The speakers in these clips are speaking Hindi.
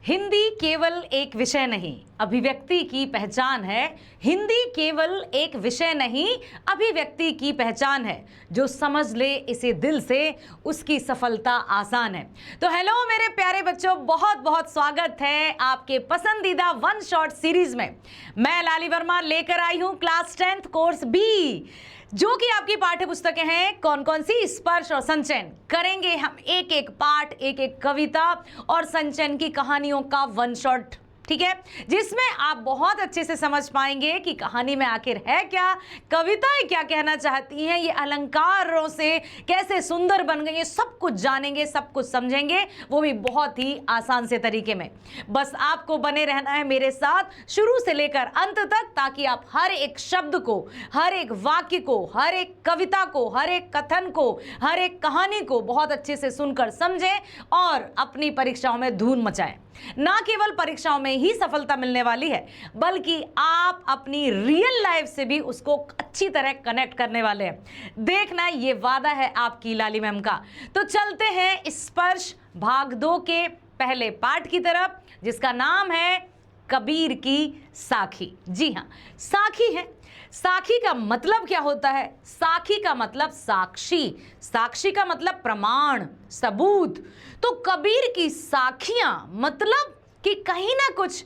हिंदी केवल एक विषय नहीं, अभिव्यक्ति की पहचान है। हिंदी केवल एक विषय नहीं, अभिव्यक्ति की पहचान है। जो समझ ले इसे दिल से, उसकी सफलता आसान है। तो हेलो मेरे प्यारे बच्चों, बहुत बहुत स्वागत है आपके पसंदीदा वन शॉट सीरीज में। मैं लाली वर्मा लेकर आई हूं क्लास 10th कोर्स बी, जो कि आपकी पाठ्य पुस्तकें हैं। कौन कौन सी? स्पर्श और संचयन। करेंगे हम एक एक पाठ, एक एक कविता और संचयन की कहानियों का वन शॉट, ठीक है, जिसमें आप बहुत अच्छे से समझ पाएंगे कि कहानी में आखिर है क्या, कविताएं क्या कहना चाहती हैं, ये अलंकारों से कैसे सुंदर बन गई, ये सब कुछ जानेंगे, सब कुछ समझेंगे, वो भी बहुत ही आसान से तरीके में। बस आपको बने रहना है मेरे साथ शुरू से लेकर अंत तक, ताकि आप हर एक शब्द को, हर एक वाक्य को, हर एक कविता को, हर एक कथन को, हर एक कहानी को बहुत अच्छे से सुनकर समझें और अपनी परीक्षाओं में धूम मचाएं। ना केवल परीक्षाओं में ही सफलता मिलने वाली है, बल्कि आप अपनी रियल लाइफ से भी उसको अच्छी तरह कनेक्ट करने वाले हैं। देखना, ये वादा है आपकी लाली मैम का। तो चलते हैं स्पर्श भाग 2 के पहले पाठ की तरफ, जिसका नाम है कबीर की साखी। जी हाँ, साखी है। साखी का मतलब क्या होता है? साखी का मतलब साक्षी, साक्षी का मतलब प्रमाण, सबूत। तो कबीर की साखियां मतलब कि कहीं ना कुछ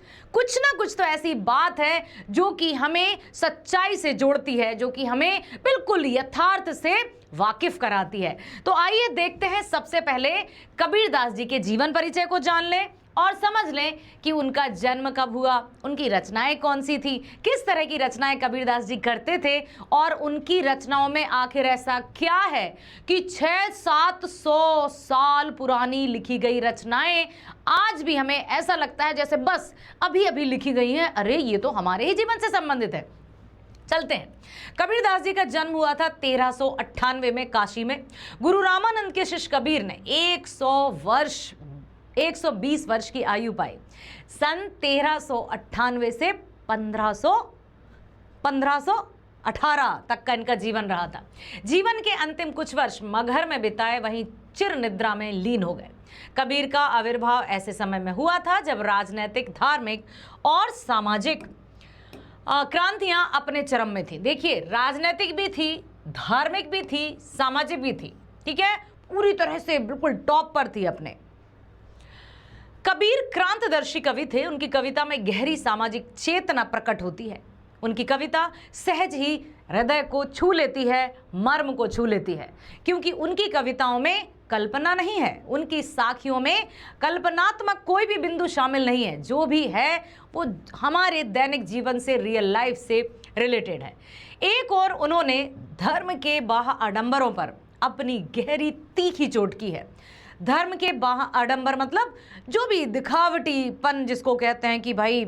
तो ऐसी बात है जो कि हमें सच्चाई से जोड़ती है, जो कि हमें बिल्कुल यथार्थ से वाकिफ कराती है। तो आइए देखते हैं, सबसे पहले कबीरदास जी के जीवन परिचय को जान लें और समझ लें कि उनका जन्म कब हुआ, उनकी रचनाएं कौन सी थी, किस तरह की रचनाएं कबीरदास जी करते थे, और उनकी रचनाओं में आखिर ऐसा क्या है कि 600-700 साल पुरानी लिखी गई रचनाएं आज भी हमें ऐसा लगता है जैसे बस अभी अभी लिखी गई हैं। अरे ये तो हमारे ही जीवन से संबंधित है। चलते हैं। कबीरदास जी का जन्म हुआ था 1398 में काशी में। गुरु रामानंद के शिष्य कबीर ने 120 वर्ष की आयु पाई। सन 1398 से 1518 तक का इनका जीवन रहा था। जीवन के अंतिम कुछ वर्ष मगहर में बिताए, वहीं चिर निद्रा में लीन हो गए। कबीर का आविर्भाव ऐसे समय में हुआ था जब राजनैतिक, धार्मिक और सामाजिक क्रांतियां अपने चरम में थी। देखिए, राजनैतिक भी थी, धार्मिक भी थी, सामाजिक भी थी, ठीक है, पूरी तरह से बिल्कुल टॉप पर थी अपने। कबीर क्रांतदर्शी कवि थे। उनकी कविता में गहरी सामाजिक चेतना प्रकट होती है। उनकी कविता सहज ही हृदय को छू लेती है, मर्म को छू लेती है, क्योंकि उनकी कविताओं में कल्पना नहीं है, उनकी साखियों में कल्पनात्मक कोई भी बिंदु शामिल नहीं है। जो भी है वो हमारे दैनिक जीवन से, रियल लाइफ से रिलेटेड है। एक और उन्होंने धर्म के बाह्य आडंबरों पर अपनी गहरी तीखी चोट की है। धर्म के बाह्य आडंबर मतलब जो भी दिखावटीपन जिसको कहते हैं कि भाई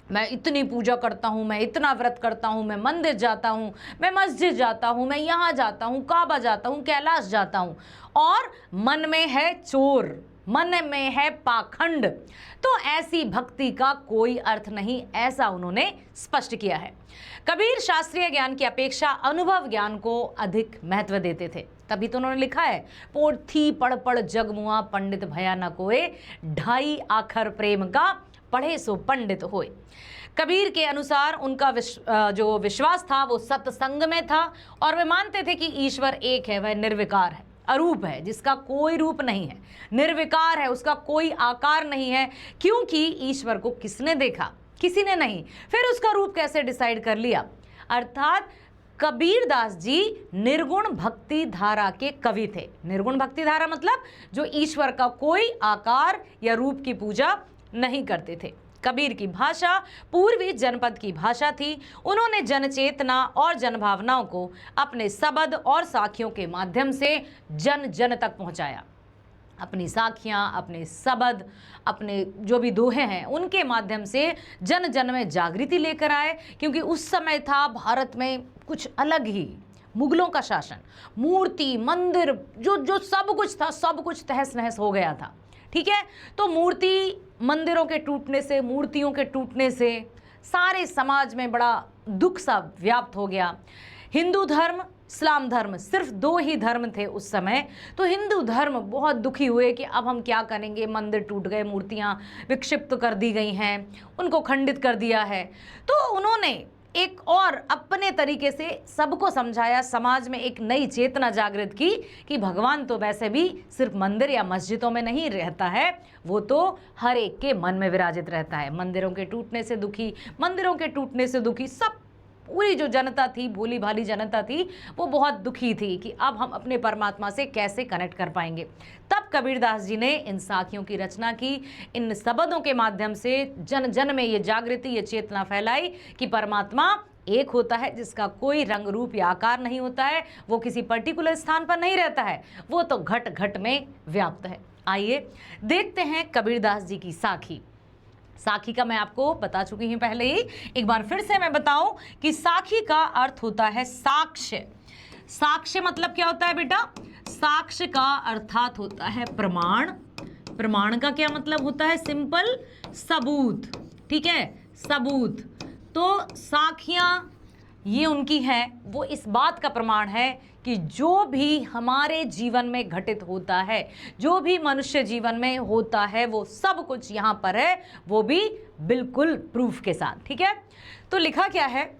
मैं इतनी पूजा करता हूँ, मैं इतना व्रत करता हूँ, मैं मंदिर जाता हूँ, मैं मस्जिद जाता हूँ, मैं यहाँ जाता हूँ, काबा जाता हूँ, कैलाश जाता हूँ, और मन में है चोर, मन में है पाखंड, तो ऐसी भक्ति का कोई अर्थ नहीं, ऐसा उन्होंने स्पष्ट किया है। कबीर शास्त्रीय ज्ञान की अपेक्षा अनुभव ज्ञान को अधिक महत्व देते थे। तभी तो उन्होंने लिखा है, पोथी पढ़ पढ़ जगमुआ, पंडित भया न कोय, ढाई आखर प्रेम का, पढ़े सो पंडित होए। कबीर के अनुसार उनका जो विश्वास था वो सत्संग में था, और वे मानते थे कि ईश्वर एक है, वह निर्विकार है, अरूप है, जिसका कोई रूप नहीं है, निर्विकार है, उसका कोई आकार नहीं है, क्योंकि ईश्वर को किसने देखा? किसी ने नहीं, फिर उसका रूप कैसे डिसाइड कर लिया? अर्थात कबीरदास जी निर्गुण भक्ति धारा के कवि थे। निर्गुण भक्ति धारा मतलब जो ईश्वर का कोई आकार या रूप की पूजा नहीं करते थे। कबीर की भाषा पूर्वी जनपद की भाषा थी। उन्होंने जनचेतना और जनभावनाओं को अपने शब्द और साखियों के माध्यम से जन जन तक पहुंचाया। अपनी साखियाँ, अपने शब्द, अपने जो भी दोहे हैं, उनके माध्यम से जन जन में जागृति लेकर आए, क्योंकि उस समय था भारत में कुछ अलग ही मुगलों का शासन। मूर्ति, मंदिर, जो सब कुछ था, सब कुछ तहस नहस हो गया था, ठीक है। तो मूर्ति, मंदिरों के टूटने से, मूर्तियों के टूटने से सारे समाज में बड़ा दुख सा व्याप्त हो गया। हिंदू धर्म इस्लाम धर्म, सिर्फ 2 ही धर्म थे उस समय। तो हिंदू धर्म बहुत दुखी हुए कि अब हम क्या करेंगे, मंदिर टूट गए, मूर्तियाँ विक्षिप्त कर दी गई हैं, उनको खंडित कर दिया है। तो उन्होंने एक और अपने तरीके से सबको समझाया, समाज में एक नई चेतना जागृत की कि भगवान तो वैसे भी सिर्फ मंदिर या मस्जिदों में नहीं रहता है, वो तो हर एक के मन में विराजित रहता है। मंदिरों के टूटने से दुखी, मंदिरों के टूटने से दुखी सब पूरी जो जनता थी, भोली भाली जनता थी, वो बहुत दुखी थी कि अब हम अपने परमात्मा से कैसे कनेक्ट कर पाएंगे। तब कबीरदास जी ने इन साखियों की रचना की, इन शब्दों के माध्यम से जन जन में ये जागृति, ये चेतना फैलाई कि परमात्मा एक होता है, जिसका कोई रंग रूप या आकार नहीं होता है, वो किसी पर्टिकुलर स्थान पर नहीं रहता है, वो तो घट घट में व्याप्त है। आइए देखते हैं कबीरदास जी की साखी। साखी का मैं आपको बता चुकी हूँ पहले ही, एक बार फिर से मैं बताऊं कि साखी का अर्थ होता है साक्ष्य। साक्ष्य मतलब क्या होता है बेटा? साक्ष्य का अर्थात होता है प्रमाण। प्रमाण का क्या मतलब होता है? सिंपल सबूत, ठीक है, सबूत। तो साखियां ये उनकी है, वो इस बात का प्रमाण है कि जो भी हमारे जीवन में घटित होता है, जो भी मनुष्य जीवन में होता है, वो सब कुछ यहाँ पर है, वो भी बिल्कुल प्रूफ के साथ, ठीक है। तो लिखा क्या है?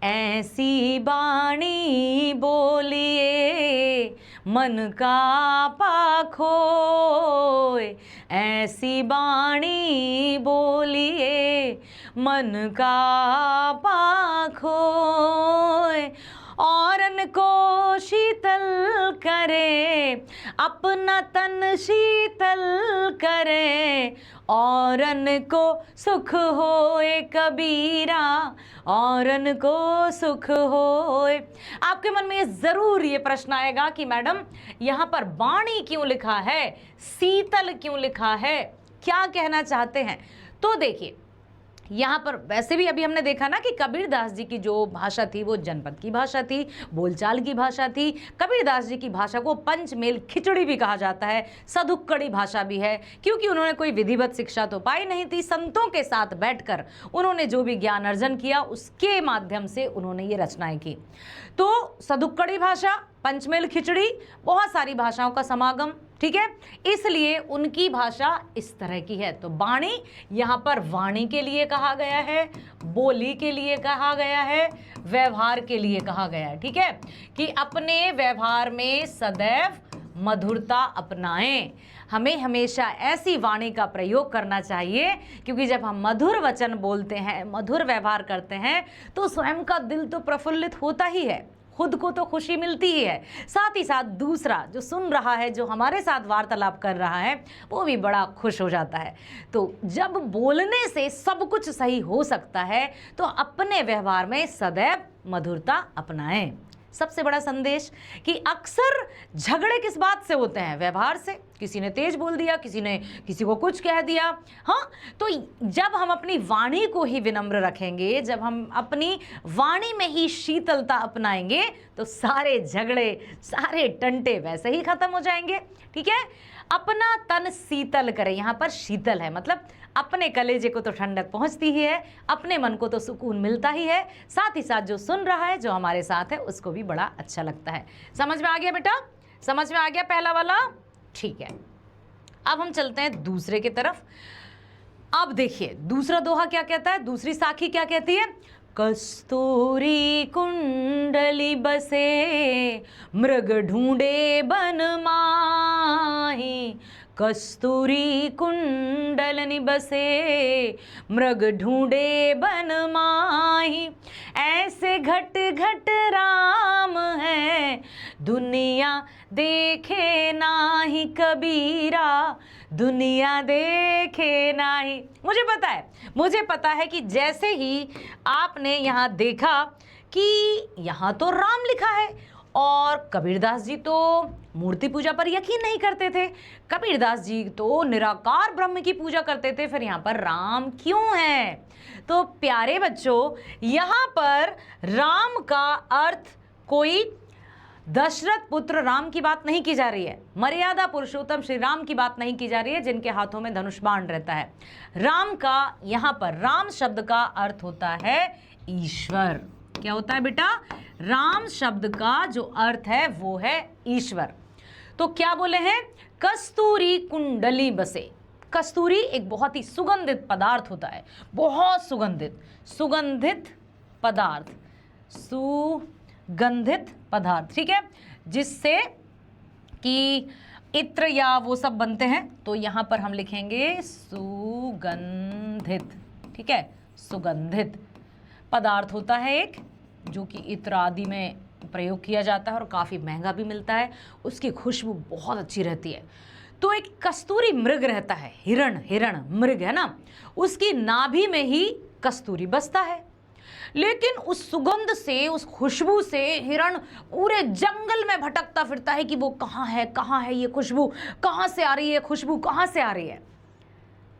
ऐसी बाणी बोलिए मन का पाखोय, ऐसी बाणी बोलिए मन का पाखोय, औरन को शीतल करे अपना तन शीतल करे, औरन को सुख होए कबीरा, औरन को सुख होए। आपके मन में ज़रूर ये प्रश्न आएगा कि मैडम यहाँ पर बाणी क्यों लिखा है, शीतल क्यों लिखा है, क्या कहना चाहते हैं? तो देखिए, यहाँ पर वैसे भी अभी हमने देखा ना कि कबीरदास जी की जो भाषा थी वो जनपद की भाषा थी, बोलचाल की भाषा थी। कबीरदास जी की भाषा को पंचमेल खिचड़ी भी कहा जाता है, सधुक्कड़ी भाषा भी है, क्योंकि उन्होंने कोई विधिवत शिक्षा तो पाई नहीं थी। संतों के साथ बैठकर उन्होंने जो भी ज्ञान अर्जन किया उसके माध्यम से उन्होंने ये रचनाएं की। तो सधुक्कड़ी भाषा, पंचमेल खिचड़ी, बहुत सारी भाषाओं का समागम, ठीक है, इसलिए उनकी भाषा इस तरह की है। तो बाणी यहाँ पर वाणी के लिए कहा गया है, बोली के लिए कहा गया है, व्यवहार के लिए कहा गया है, ठीक है, कि अपने व्यवहार में सदैव मधुरता अपनाएं। हमें हमेशा ऐसी वाणी का प्रयोग करना चाहिए, क्योंकि जब हम मधुर वचन बोलते हैं, मधुर व्यवहार करते हैं, तो स्वयं का दिल तो प्रफुल्लित होता ही है, खुद को तो खुशी मिलती ही है, साथ ही साथ दूसरा जो सुन रहा है, जो हमारे साथ वार्तालाप कर रहा है, वो भी बड़ा खुश हो जाता है। तो जब बोलने से सब कुछ सही हो सकता है, तो अपने व्यवहार में सदैव मधुरता अपनाएं। सबसे बड़ा संदेश कि अक्सर झगड़े किस बात से होते हैं? व्यवहार से। किसी ने तेज बोल दिया, किसी ने किसी को कुछ कह दिया, हाँ। तो जब हम अपनी वाणी को ही विनम्र रखेंगे, जब हम अपनी वाणी में ही शीतलता अपनाएंगे, तो सारे झगड़े, सारे टंटे वैसे ही खत्म हो जाएंगे, ठीक है। अपना तन शीतल करें, यहाँ पर शीतल है मतलब अपने कलेजे को तो ठंडक पहुँचती ही है, अपने मन को तो सुकून मिलता ही है, साथ ही साथ जो सुन रहा है, जो हमारे साथ है, उसको भी बड़ा अच्छा लगता है। समझ में आ गया बेटा? समझ में आ गया पहला वाला? ठीक है, अब हम चलते हैं दूसरे की तरफ। अब देखिए दूसरा दोहा क्या कहता है, दूसरी साखी क्या कहती है? कस्तूरी कुंडली बसे मृग ढूंढे बन माही, कस्तूरी कुंडलनि बसे मृग ढूंढे बन माही, ऐसे घट घट राम है दुनिया देखे नाही कबीरा, दुनिया देखे नाही। मुझे पता है कि जैसे ही आपने यहाँ देखा कि यहाँ तो राम लिखा है, और कबीरदास जी तो मूर्ति पूजा पर यकीन नहीं करते थे, कबीरदास जी तो निराकार ब्रह्म की पूजा करते थे, फिर यहाँ पर राम क्यों है? तो प्यारे बच्चों, यहाँ पर राम का अर्थ कोई दशरथ पुत्र राम की बात नहीं की जा रही है, मर्यादा पुरुषोत्तम श्री राम की बात नहीं की जा रही है, जिनके हाथों में धनुष बाण रहता है। राम का यहाँ पर, राम शब्द का अर्थ होता है ईश्वर। क्या होता है बेटा? राम शब्द का जो अर्थ है वो है ईश्वर। तो क्या बोले हैं? कस्तूरी कुंडली बसे। कस्तूरी एक बहुत ही सुगंधित पदार्थ होता है, बहुत सुगंधित पदार्थ, सुगंधित पदार्थ, ठीक है, जिससे कि इत्र या वो सब बनते हैं। तो यहाँ पर हम लिखेंगे सुगंधित, ठीक है, सुगंधित पदार्थ होता है एक, जो कि इत्र आदि में प्रयोग किया जाता है और काफ़ी महंगा भी मिलता है। उसकी खुशबू बहुत अच्छी रहती है। तो एक कस्तूरी मृग रहता है, हिरण मृग है ना, उसकी नाभि में ही कस्तूरी बसता है। लेकिन उस सुगंध से, उस खुशबू से हिरण पूरे जंगल में भटकता फिरता है कि वो कहाँ है ये खुशबू, कहाँ से आ रही है खुशबू, कहाँ से आ रही है,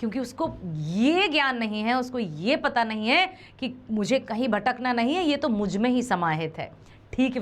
क्योंकि उसको ये ज्ञान नहीं है, उसको ये पता नहीं है कि मुझे कहीं भटकना नहीं है, ये तो मुझ में ही समाहित है। ठीक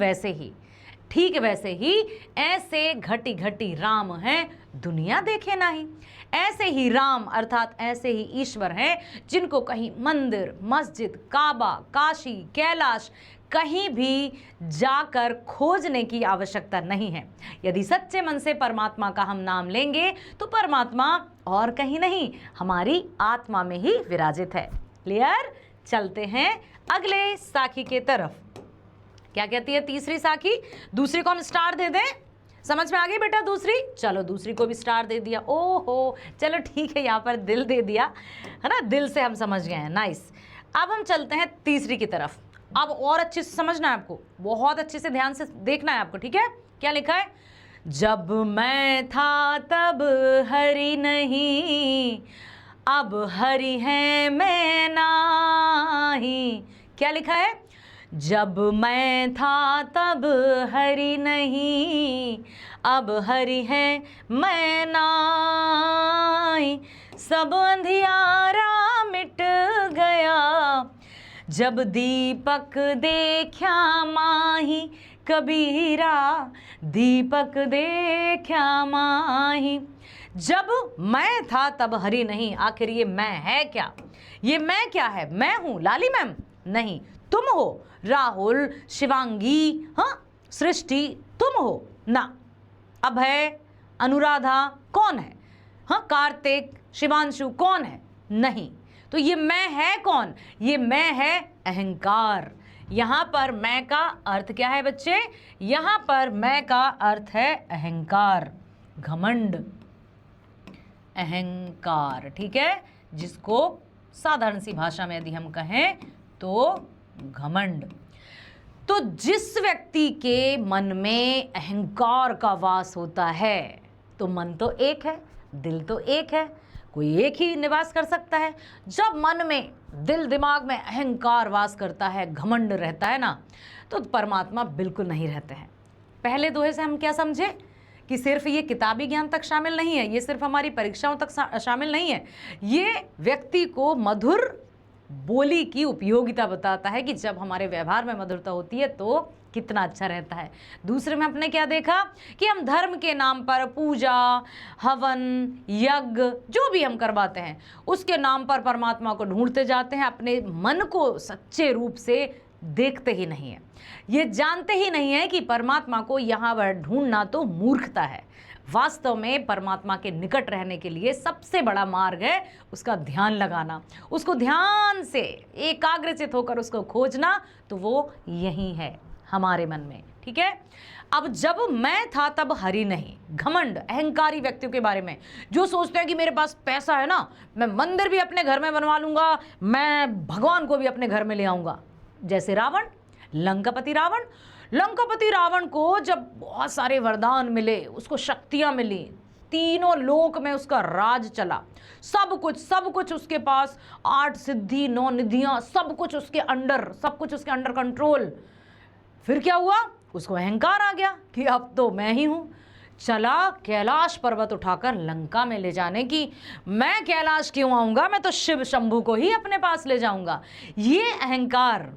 वैसे ही ऐसे घटी घटी राम हैं, दुनिया देखे नहीं। ऐसे ही राम अर्थात ऐसे ही ईश्वर हैं जिनको कहीं मंदिर, मस्जिद, काबा, काशी, कैलाश कहीं भी जाकर खोजने की आवश्यकता नहीं है। यदि सच्चे मन से परमात्मा का हम नाम लेंगे तो परमात्मा और कहीं नहीं, हमारी आत्मा में ही विराजित है। क्लियर? चलते हैं अगले साखी के तरफ। क्या कहती है तीसरी साखी? दूसरी को हम स्टार दे दें? समझ में आ गई बेटा दूसरी? चलो दूसरी को भी स्टार दे दिया। ओहो, चलो ठीक है, यहाँ पर दिल दे दिया है ना, दिल से हम समझ गए हैं। नाइस। अब हम चलते हैं तीसरी की तरफ। अब और अच्छे से समझना है आपको, बहुत अच्छे से ध्यान से देखना है आपको, ठीक है? क्या लिखा है? जब मैं था तब हरि नहीं, अब हरि है मैं नाही। क्या लिखा है? जब मैं था तब हरि नहीं, अब हरि है मैं नाही। सब अंधियारा मिट गया, जब दीपक देखा माही। कबीरा दीपक देखा माही। जब मैं था तब हरि नहीं, आखिर ये मैं है क्या? ये मैं क्या है? मैं हूं लाली मैम? नहीं, तुम हो राहुल, शिवांगी, हाँ, सृष्टि, तुम हो ना। अभय, अनुराधा कौन है? हाँ, कार्तिक, शिवांशु कौन है? नहीं। तो ये मैं है कौन? ये मैं है अहंकार। यहां पर मैं का अर्थ क्या है बच्चे? यहां पर मैं का अर्थ है अहंकार, घमंड, अहंकार, ठीक है, जिसको साधारण सी भाषा में यदि हम कहें तो घमंड। तो जिस व्यक्ति के मन में अहंकार का वास होता है, तो मन तो एक है, दिल तो एक है, कोई एक ही निवास कर सकता है। जब मन में, दिल दिमाग में अहंकार वास करता है, घमंड रहता है ना, तो परमात्मा बिल्कुल नहीं रहते हैं। पहले दोहे से हम क्या समझे कि सिर्फ ये किताबी ज्ञान तक शामिल नहीं है, ये सिर्फ हमारी परीक्षाओं तक शामिल नहीं है, ये व्यक्ति को मधुर बोली की उपयोगिता बताता है कि जब हमारे व्यवहार में मधुरता होती है तो कितना अच्छा रहता है। दूसरे में हमने क्या देखा कि हम धर्म के नाम पर पूजा, हवन, यज्ञ जो भी हम करवाते हैं उसके नाम पर परमात्मा को ढूंढते जाते हैं, अपने मन को सच्चे रूप से देखते ही नहीं है। ये जानते ही नहीं है कि परमात्मा को यहाँ पर ढूंढना तो मूर्खता है। वास्तव में परमात्मा के निकट रहने के लिए सबसे बड़ा मार्ग है उसका ध्यान लगाना, उसको ध्यान से एकाग्रचित होकर उसको खोजना, तो वो यही है हमारे मन में, ठीक है। अब जब मैं था तब हरि नहीं, घमंड, अहंकारी व्यक्तियों के बारे में जो सोचते हैं कि मेरे पास पैसा है ना, मैं मंदिर भी अपने घर में बनवा लूंगा, मैं भगवान को भी अपने घर में ले आऊंगा। जैसे रावण, लंकापति रावण को जब बहुत सारे वरदान मिले, उसको शक्तियां मिली, तीनों लोक में उसका राज चला, सब कुछ उसके पास, 8 सिद्धि 9 निधियां, सब कुछ उसके अंडर कंट्रोल। फिर क्या हुआ? उसको अहंकार आ गया कि अब तो मैं ही हूं। चला कैलाश पर्वत उठाकर लंका में ले जाने की, मैं कैलाश क्यों आऊंगा, मैं तो शिव शंभू को ही अपने पास ले जाऊंगा। ये अहंकार,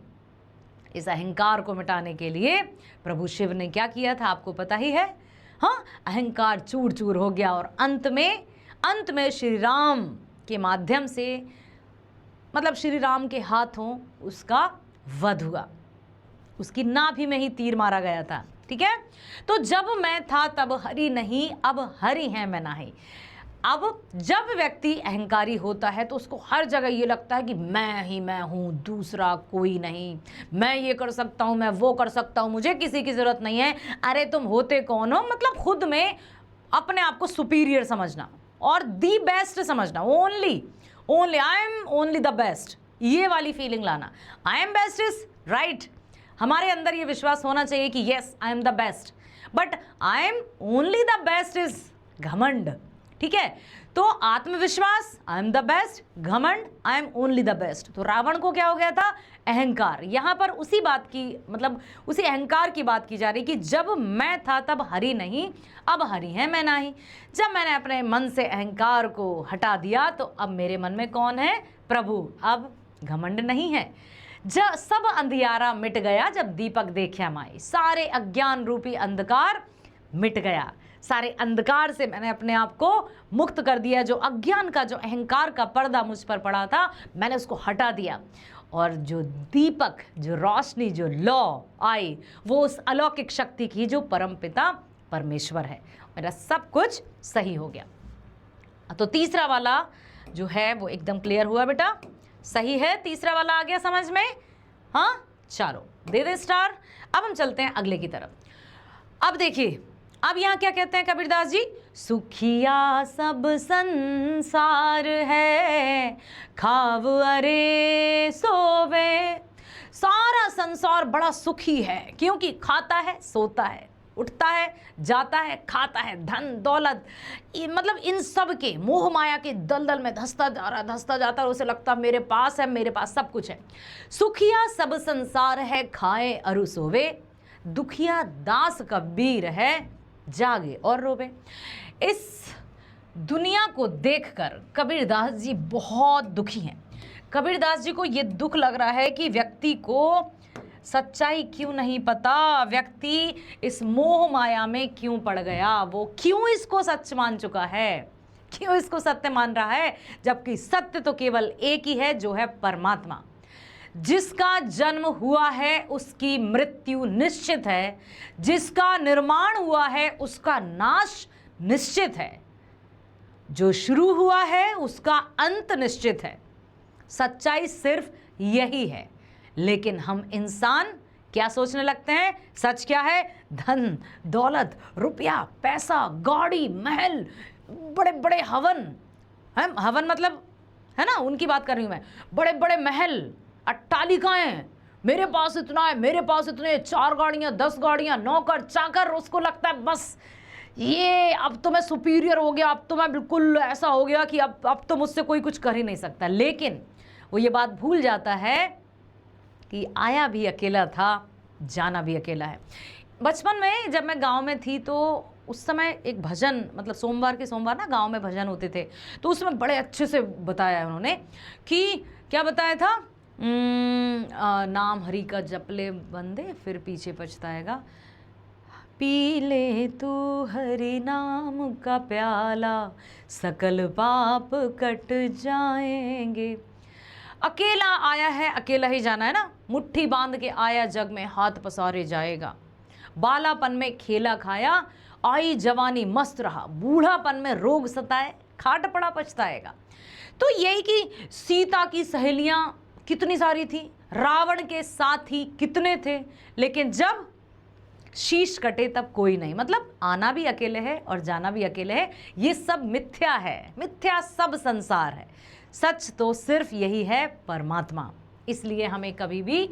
इस अहंकार को मिटाने के लिए प्रभु शिव ने क्या किया था आपको पता ही है। हाँ, अहंकार चूर चूर हो गया और अंत में श्री राम के माध्यम से, मतलब श्री राम के हाथों उसका वध हुआ। उसकी नाभि में ही तीर मारा गया था। ठीक है, तो जब मैं था तब हरि नहीं, अब हरि है मैं नाही। अब जब व्यक्ति अहंकारी होता है तो उसको हर जगह ये लगता है कि मैं ही मैं हूँ, दूसरा कोई नहीं, मैं ये कर सकता हूँ, मैं वो कर सकता हूँ, मुझे किसी की ज़रूरत नहीं है। अरे तुम होते कौन हो? मतलब खुद में अपने आप को सुपीरियर समझना और दी बेस्ट समझना, only I am only the best, ये वाली फीलिंग लाना। I am best is right, हमारे अंदर ये विश्वास होना चाहिए कि yes I am the best, but I am only the best is घमंड। ठीक है, तो आत्मविश्वास आई एम द बेस्ट, घमंड I am only the best. तो रावण को क्या हो गया था? अहंकार। यहां पर उसी बात की, मतलब उसी अहंकार की बात की जा रही कि जब मैं था तब हरि नहीं, अब हरि है मैं नाही। जब मैंने अपने मन से अहंकार को हटा दिया तो अब मेरे मन में कौन है? प्रभु। अब घमंड नहीं है। जब सब अंधियारा मिट गया, जब दीपक देखा माई, सारे अज्ञान रूपी अंधकार मिट गया, सारे अंधकार से मैंने अपने आप को मुक्त कर दिया। जो अज्ञान का, जो अहंकार का पर्दा मुझ पर पड़ा था, मैंने उसको हटा दिया। और जो दीपक, जो रोशनी, जो लौ आई, वो उस अलौकिक शक्ति की जो परमपिता परमेश्वर है। मेरा सब कुछ सही हो गया। तो तीसरा वाला जो है वो एकदम क्लियर हुआ बेटा, सही है। तीसरा वाला आ गया समझ में? हाँ, चलो दे दे स्टार। अब हम चलते हैं अगले की तरफ। अब देखिए, अब यहाँ क्या कहते हैं कबीरदास जी? सुखिया सब संसार है, खाव अरे सोवे। सारा संसार बड़ा सुखी है क्योंकि खाता है, सोता है, उठता है, जाता है, खाता है, धन दौलत, मतलब इन सब के मोह माया के दलदल में धंसता जा रहा, धंसता जाता है। उसे लगता है मेरे पास है, मेरे पास सब कुछ है। सुखिया सब संसार है, खाए अरु सोवे। दुखिया दास कबीर है, जागे और रोवे। इस दुनिया को देखकर कबीरदास जी बहुत दुखी हैं। कबीरदास जी को ये दुख लग रहा है कि व्यक्ति को सच्चाई क्यों नहीं पता, व्यक्ति इस मोह माया में क्यों पड़ गया, वो क्यों इसको सच मान चुका है, क्यों इसको सत्य मान रहा है, जबकि सत्य तो केवल एक ही है, जो है परमात्मा। जिसका जन्म हुआ है उसकी मृत्यु निश्चित है, जिसका निर्माण हुआ है उसका नाश निश्चित है, जो शुरू हुआ है उसका अंत निश्चित है। सच्चाई सिर्फ यही है। लेकिन हम इंसान क्या सोचने लगते हैं? सच क्या है? धन दौलत, रुपया, पैसा, गाड़ी, महल, बड़े बड़े हवन, है हवन मतलब, है ना, उनकी बात कर रही हूं मैं। बड़े बड़े महल, अट्टालिकाएं, मेरे पास इतना है, मेरे पास इतने, 4 गाड़ियां, 10 गाड़ियां, नौकर चाकर। उसको लगता है बस ये अब तो मैं सुपीरियर हो गया, अब तो मैं बिल्कुल ऐसा हो गया कि अब तो मुझसे कोई कुछ कर ही नहीं सकता। लेकिन वो ये बात भूल जाता है कि आया भी अकेला था, जाना भी अकेला है। बचपन में जब मैं गांव में थी तो उस समय एक भजन, मतलब सोमवार के सोमवार ना गांव में भजन होते थे, तो उसमें बड़े अच्छे से बताया है उन्होंने कि क्या बताया था? नाम हरि का जप ले बंदे, फिर पीछे पछताएगा। पी ले तू हरि नाम का प्याला, सकल पाप कट जाएंगे। अकेला आया है, अकेला ही जाना है ना। मुट्ठी बांध के आया जग में, हाथ पसारे जाएगा। बालापन में खेला खाया, आई जवानी मस्त रहा। बूढ़ापन में रोग सताए, खाट पड़ा पछताएगा। तो यही कि सीता की सहेलियां कितनी सारी थी, रावण के साथी कितने थे, लेकिन जब शीश कटे तब कोई नहीं। मतलब आना भी अकेले है और जाना भी अकेले है। ये सब मिथ्या है, मिथ्या सब संसार है। सच तो सिर्फ यही है, परमात्मा। इसलिए हमें कभी भी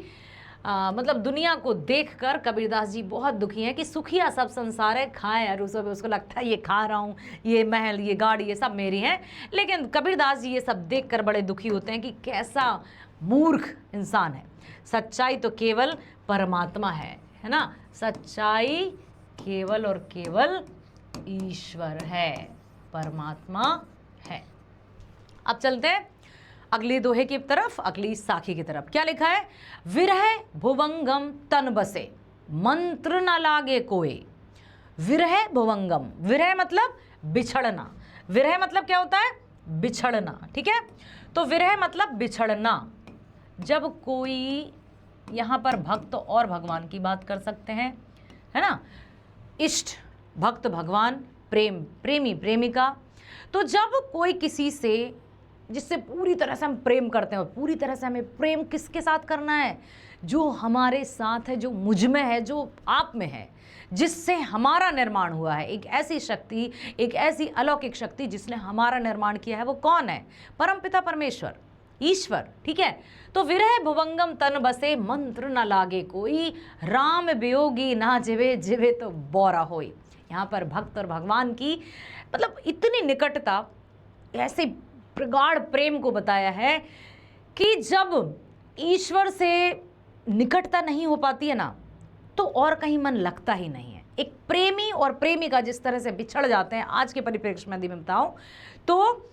मतलब दुनिया को देखकर कबीरदास जी बहुत दुखी हैं कि सुखिया सब संसार है, खाए और उसको लगता है ये खा रहा हूँ, ये महल, ये गाड़ी, ये सब मेरी हैं। लेकिन कबीरदास जी ये सब देखकर बड़े दुखी होते हैं कि कैसा मूर्ख इंसान है। सच्चाई तो केवल परमात्मा है ना। सच्चाई केवल और केवल ईश्वर है, परमात्मा है। अब चलते हैं अगली दोहे की तरफ, अगली साखी की तरफ। क्या लिखा है? विरह भुवंगम तन बसे, मंत्र न लागे कोई। विरह भुवंगम, विरह मतलब बिछड़ना। विरह मतलब क्या होता है? बिछड़ना। ठीक है, तो विरह मतलब बिछड़ना। जब कोई यहाँ पर भक्त और भगवान की बात कर सकते हैं, है ना। इष्ट, भक्त भगवान, प्रेम, प्रेमी प्रेमिका। तो जब कोई किसी से जिससे पूरी तरह से हम प्रेम करते हैं, और पूरी तरह से हमें प्रेम किसके साथ करना है, जो हमारे साथ है, जो मुझ में है, जो आप में है, जिससे हमारा निर्माण हुआ है। एक ऐसी शक्ति, एक ऐसी अलौकिक शक्ति जिसने हमारा निर्माण किया है, वो कौन है? परमपिता परमेश्वर, ईश्वर, ठीक है। तो विरह भुवंगम तन बसे, मंत्र न लागे कोई, राम वियोगी ना जिवे, जिवे तो बौरा होई। यहाँ पर भक्त और भगवान की मतलब इतनी निकटता, ऐसे प्रगाढ़ प्रेम को बताया है कि जब ईश्वर से निकटता नहीं हो पाती है ना, तो और कहीं मन लगता ही नहीं है। एक प्रेमी और प्रेमिका जिस तरह से बिछड़ जाते हैं, आज के परिप्रेक्ष्य में यदि मैं बताऊं तो,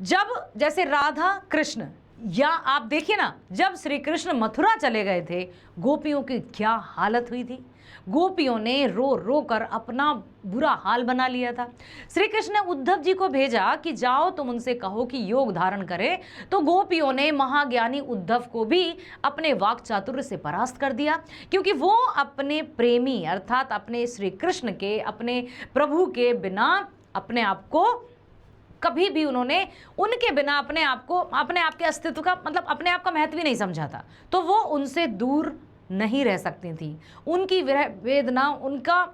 जब जैसे राधा कृष्ण, या आप देखिए ना, जब श्री कृष्ण मथुरा चले गए थे, गोपियों की क्या हालत हुई थी। गोपियों ने रो रो कर अपना बुरा हाल बना लिया था। श्री कृष्ण ने उद्धव जी को भेजा कि जाओ तुम उनसे कहो कि योग धारण करें, तो गोपियों ने महाज्ञानी उद्धव को भी अपने वाक चातुर्य से परास्त कर दिया, क्योंकि वो अपने प्रेमी अर्थात अपने श्री कृष्ण के, अपने प्रभु के बिना अपने आप को कभी भी उन्होंने उनके बिना अपने आप को, अपने आप के अस्तित्व का मतलब अपने आप का महत्व ही नहीं समझा था। तो वो उनसे दूर नहीं रह सकती थी। उनकी विरह वेदना उनका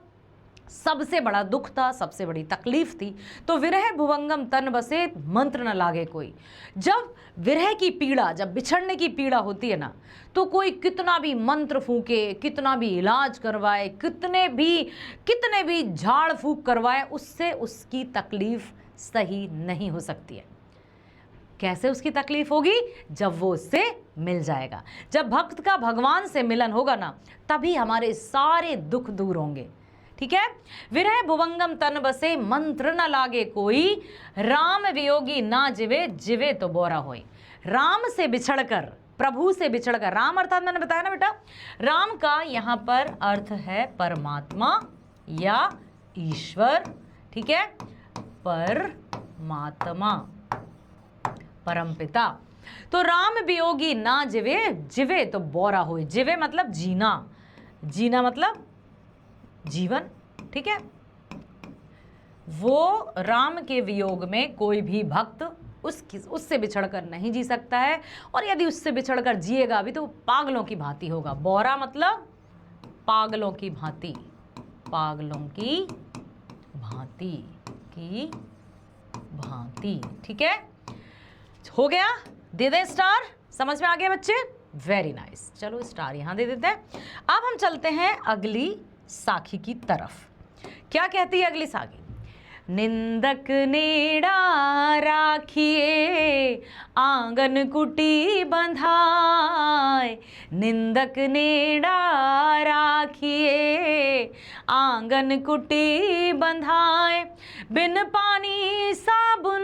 सबसे बड़ा दुख था, सबसे बड़ी तकलीफ थी। तो विरह भुवंगम तन बसे, मंत्र न लागे कोई। जब विरह की पीड़ा, जब बिछड़ने की पीड़ा होती है ना, तो कोई कितना भी मंत्र फूके, कितना भी इलाज करवाए, कितने भी झाड़ फूक करवाए, उससे उसकी तकलीफ सही नहीं हो सकती है। कैसे उसकी तकलीफ होगी? जब वो उससे मिल जाएगा। जब भक्त का भगवान से मिलन होगा ना, तभी हमारे सारे दुख दूर होंगे, ठीक है। विरह भुवंगम तन बसे, मंत्र न लागे कोई, राम वियोगी ना जिवे, जिवे तो बोरा होई। राम से बिछड़कर, प्रभु से बिछड़कर, राम अर्थात मैंने बताया ना बेटा, राम का यहाँ पर अर्थ है परमात्मा या ईश्वर, ठीक है, परमात्मा, परमपिता। तो राम वियोगी ना जिवे, जिवे तो बोरा होए। जिवे मतलब जीना, जीना मतलब जीवन, ठीक है। वो राम के वियोग में कोई भी भक्त उससे बिछड़कर नहीं जी सकता है, और यदि उससे बिछड़कर जिएगा भी तो वो पागलों की भांति होगा। बोरा मतलब पागलों की भांति, पागलों की भांति, ठीक है। हो गया? दे दे स्टार? समझ में आ गया बच्चे? Very nice. चलो स्टार यहां दे देते हैं। अब हम चलते हैं अगली साखी की तरफ। क्या कहती है अगली साखी? निंदक नेड़ा राखिए, आंगन कुटी बंधाए। निंदक नेड़ा राखिए, आंगन कुटी बंधाए। बिन पानी साबुन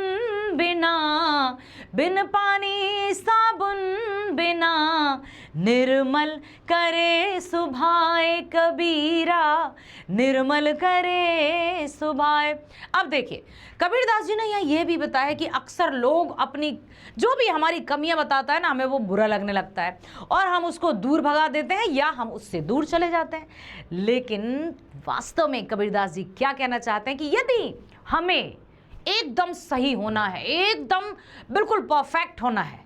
बिना, बिन पानी साबुन बिना, निर्मल करे सुभाए कबीरा, निर्मल करे सुभाए। अब देखिए, कबीरदास जी ने यहाँ ये भी बताया कि अक्सर लोग अपनी जो भी हमारी कमियां बताता है ना, हमें वो बुरा लगने लगता है और हम उसको दूर भगा देते हैं या हम उससे दूर चले जाते हैं। लेकिन वास्तव में कबीरदास जी क्या कहना चाहते हैं कि यदि हमें एकदम सही होना है, एकदम बिल्कुल परफेक्ट होना है,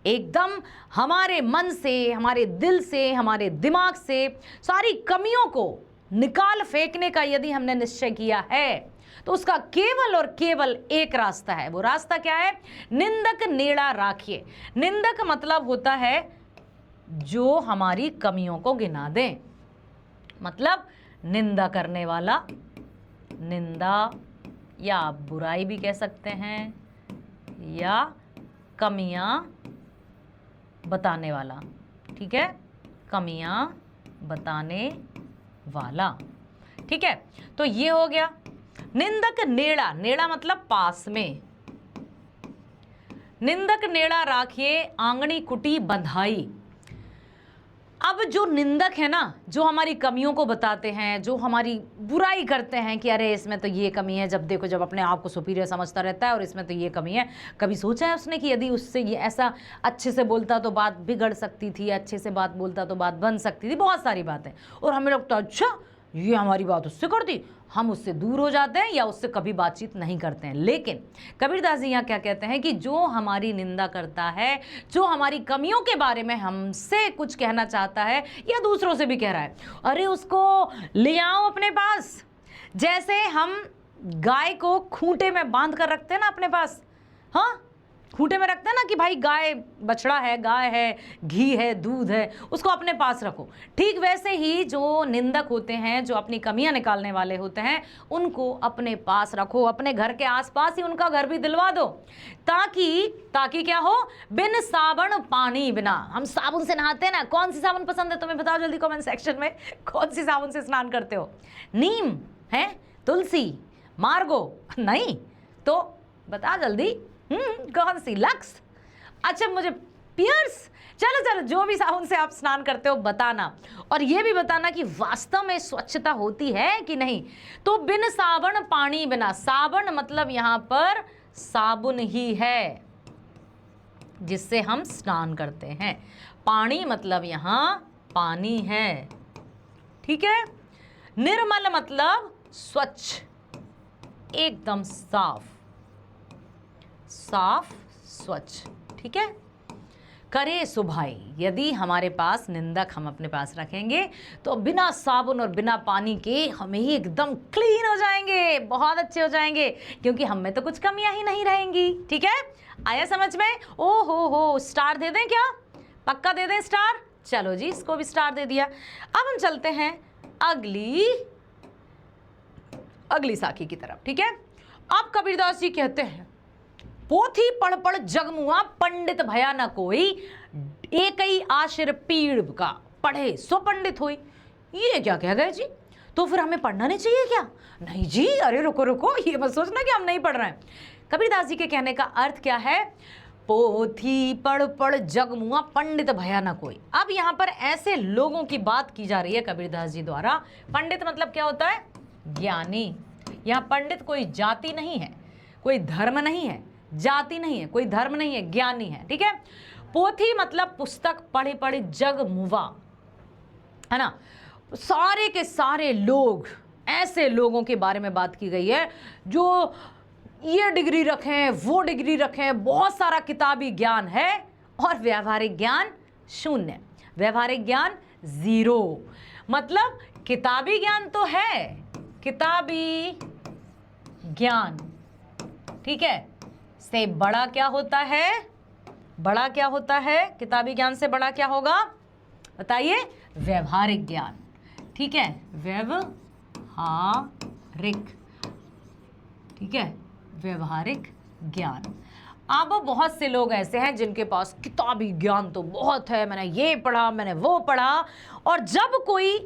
एकदम हमारे मन से, हमारे दिल से, हमारे दिमाग से सारी कमियों को निकाल फेंकने का यदि हमने निश्चय किया है, तो उसका केवल और केवल एक रास्ता है। वो रास्ता क्या है? निंदक नेड़ा राखिए। निंदक मतलब होता है जो हमारी कमियों को गिना दे, मतलब निंदा करने वाला, निंदा या आप बुराई भी कह सकते हैं, या कमियां बताने वाला, ठीक है, कमियां बताने वाला, ठीक है। तो ये हो गया निंदक नेड़ा। नेड़ा मतलब पास में। निंदक नेड़ा राखिए, आंगनी कुटी बंधाई। अब जो निंदक है ना, जो हमारी कमियों को बताते हैं, जो हमारी बुराई करते हैं कि अरे इसमें तो ये कमी है, जब देखो जब अपने आप को सुपीरियर समझता रहता है और इसमें तो ये कमी है। कभी सोचा है उसने कि यदि उससे ये ऐसा अच्छे से बोलता तो बात बिगड़ सकती थी, अच्छे से बात बोलता तो बात बन सकती थी, बहुत सारी बातें। और हमें लगता है अच्छा ये हमारी बात उससे कर दी, हम उससे दूर हो जाते हैं या उससे कभी बातचीत नहीं करते हैं। लेकिन कबीरदास जी यहाँ क्या कहते हैं कि जो हमारी निंदा करता है, जो हमारी कमियों के बारे में हमसे कुछ कहना चाहता है या दूसरों से भी कह रहा है, अरे उसको ले आओ अपने पास। जैसे हम गाय को खूंटे में बांध कर रखते हैं ना अपने पास, हाँ खूंटे में रखते हैं ना कि भाई गाय बछड़ा है, गाय है, घी है, दूध है, उसको अपने पास रखो। ठीक वैसे ही जो निंदक होते हैं, जो अपनी कमियां निकालने वाले होते हैं, उनको अपने पास रखो, अपने घर के आसपास ही उनका घर भी दिलवा दो, ताकि क्या हो, बिन साबुन पानी बिना। हम साबुन से नहाते हैं ना, कौन सी साबुन पसंद है तुम्हें बताओ जल्दी कमेंट सेक्शन में, कौन सी साबुन से स्नान करते हो? नीम है, तुलसी, मार्गो, नहीं तो बता जल्दी, कौन सी? लक्स? अच्छा मुझे पियर्स? चलो चलो, जो भी साबुन से आप स्नान करते हो बताना, और ये भी बताना कि वास्तव में स्वच्छता होती है कि नहीं। तो बिन साबुन पानी बिना, साबुन मतलब यहाँ पर साबुन ही है जिससे हम स्नान करते हैं, पानी मतलब यहाँ पानी है, ठीक है। निर्मल मतलब स्वच्छ, एकदम साफ, साफ स्वच्छ, ठीक है। करे सुभाई, यदि हमारे पास निंदक हम अपने पास रखेंगे तो बिना साबुन और बिना पानी के हम ही एकदम क्लीन हो जाएंगे, बहुत अच्छे हो जाएंगे, क्योंकि हम में तो कुछ कमियां ही नहीं रहेंगी, ठीक है। आया समझ में? ओ हो, स्टार दे दें क्या? पक्का दे दें स्टार? चलो जी, इसको भी स्टार दे दिया। अब हम चलते हैं अगली साखी की तरफ, ठीक है। अब कबीरदास जी कहते हैं, पोथी पढ़ पढ़ जगमुआ पंडित भया न कोई, एक ही आशिर पीड़ का पढ़े सो पंडित होई। ये क्या कह गए जी? तो फिर हमें पढ़ना नहीं चाहिए क्या? नहीं जी, अरे रुको रुको, ये मत सोचना कि हम नहीं पढ़ रहे हैं। कबीरदास जी के कहने का अर्थ क्या है? पोथी पढ़ पढ़ जगमुआ पंडित भया न कोई। अब यहाँ पर ऐसे लोगों की बात की जा रही है कबीरदास जी द्वारा। पंडित मतलब क्या होता है? ज्ञानी। यहाँ पंडित कोई जाति नहीं है, कोई धर्म नहीं है, जाति नहीं है, कोई धर्म नहीं है, ज्ञानी है, ठीक है। पोथी मतलब पुस्तक पढ़े पढ़े जग मुवा, है ना। सारे के सारे लोग, ऐसे लोगों के बारे में बात की गई है जो ये डिग्री रखें, वो डिग्री रखें, बहुत सारा किताबी ज्ञान है और व्यवहारिक ज्ञान शून्य, व्यवहारिक ज्ञान 0। मतलब किताबी ज्ञान तो है, किताबी ज्ञान, ठीक है, से बड़ा क्या होता है? बड़ा क्या होता है? किताबी ज्ञान से बड़ा क्या होगा बताइए? व्यवहारिक ज्ञान, ठीक है, व्यवहारिक, ठीक है, व्यवहारिक ज्ञान। अब बहुत से लोग ऐसे हैं जिनके पास किताबी ज्ञान तो बहुत है, मैंने ये पढ़ा, मैंने वो पढ़ा, और जब कोई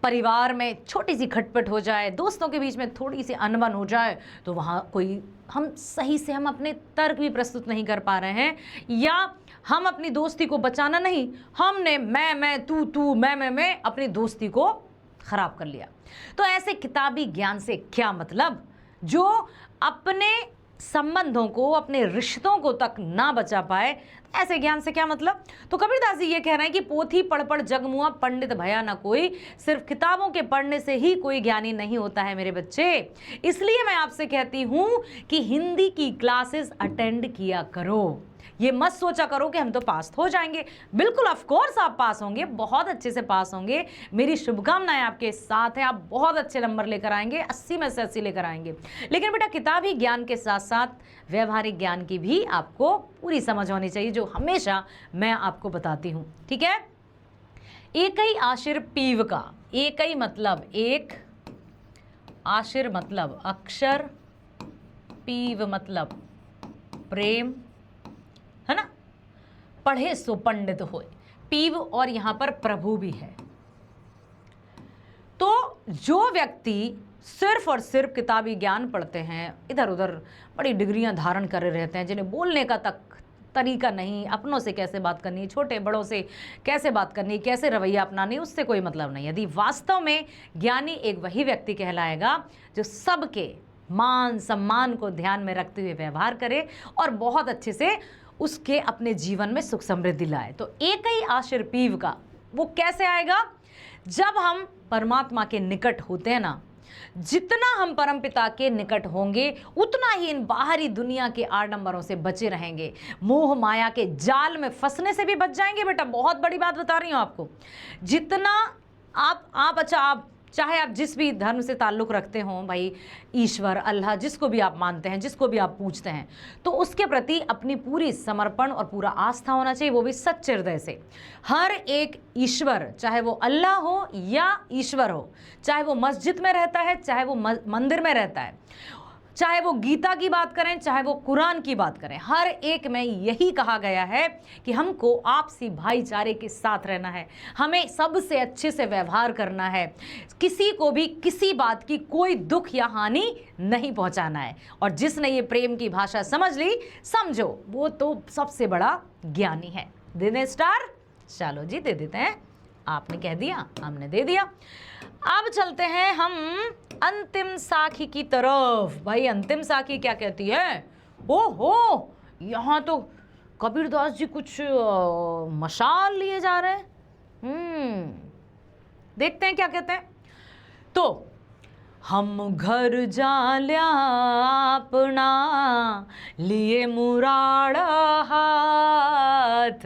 परिवार में छोटी सी खटपट हो जाए, दोस्तों के बीच में थोड़ी सी अनबन हो जाए, तो वहाँ कोई हम सही से हम अपने तर्क भी प्रस्तुत नहीं कर पा रहे हैं, या हम अपनी दोस्ती को बचाना नहीं, हमने मैं तू मैं अपनी दोस्ती को खराब कर लिया। तो ऐसे किताबी ज्ञान से क्या मतलब? जो अपने संबंधों को, अपने रिश्तों को तक ना बचा पाए, ऐसे ज्ञान से क्या मतलब? तो कबीरदास जी ये कह रहे हैं कि पोथी पढ़ पढ़ जगमुआ पंडित भया ना कोई। सिर्फ किताबों के पढ़ने से ही कोई ज्ञानी नहीं होता है मेरे बच्चे। इसलिए मैं आपसे कहती हूं कि हिंदी की क्लासेस अटेंड किया करो। ये मत सोचा करो कि हम तो पास हो जाएंगे। बिल्कुल ऑफ कोर्स आप पास होंगे, बहुत अच्छे से पास होंगे, मेरी शुभकामनाएं आपके साथ हैं। आप बहुत अच्छे नंबर लेकर आएंगे, 80 में से 80 लेकर आएंगे। लेकिन बेटा किताबी ज्ञान के साथ साथ व्यवहारिक ज्ञान की भी आपको पूरी समझ होनी चाहिए, जो हमेशा मैं आपको बताती हूँ, ठीक है। एक ही आशिर पीव का, एक ही मतलब एक, आशिर मतलब अक्षर, पीव मतलब प्रेम, है ना। पढ़े सो पंडित होए, पीव और यहां पर प्रभु भी है। तो जो व्यक्ति सिर्फ और सिर्फ किताबी ज्ञान पढ़ते हैं, इधर उधर बड़ी डिग्रियां धारण कर रहते हैं, जिन्हें बोलने का तक तरीका नहीं, अपनों से कैसे बात करनी है, छोटे बड़ों से कैसे बात करनी है, कैसे रवैया अपनानी है, उससे कोई मतलब नहीं। यदि वास्तव में ज्ञानी एक वही व्यक्ति कहलाएगा जो सबके मान सम्मान को ध्यान में रखते हुए व्यवहार करे और बहुत अच्छे से उसके अपने जीवन में सुख समृद्धि लाए। तो एक ही आशीर पीव का वो कैसे आएगा? जब हम परमात्मा के निकट होते हैं ना, जितना हम परमपिता के निकट होंगे उतना ही इन बाहरी दुनिया के आडंबरों से बचे रहेंगे, मोह माया के जाल में फंसने से भी बच जाएंगे। बेटा बहुत बड़ी बात बता रही हूं आपको। जितना आप चाहे आप जिस भी धर्म से ताल्लुक़ रखते हो, भाई ईश्वर अल्लाह जिसको भी आप मानते हैं, जिसको भी आप पूजते हैं, तो उसके प्रति अपनी पूरी समर्पण और पूरा आस्था होना चाहिए, वो भी सच्चे हृदय से। हर एक ईश्वर, चाहे वो अल्लाह हो या ईश्वर हो, चाहे वो मस्जिद में रहता है, चाहे वो मंदिर में रहता है, चाहे वो गीता की बात करें, चाहे वो कुरान की बात करें, हर एक में यही कहा गया है कि हमको आपसी भाईचारे के साथ रहना है, हमें सबसे अच्छे से व्यवहार करना है, किसी को भी किसी बात की कोई दुख या हानि नहीं पहुंचाना है। और जिसने ये प्रेम की भाषा समझ ली, समझो वो तो सबसे बड़ा ज्ञानी है। दे दें स्टार? चलो जी दे देते हैं। आपने कह दिया, हमने दे दिया। अब चलते हैं हम अंतिम साखी की तरफ। भाई अंतिम साखी क्या कहती है? ओहो, यहाँ तो कबीरदास जी कुछ मशाल लिए जा रहे हैं। देखते हैं क्या कहते हैं। तो हम घर जाल्या अपना लिए मुराड़ा हाथ,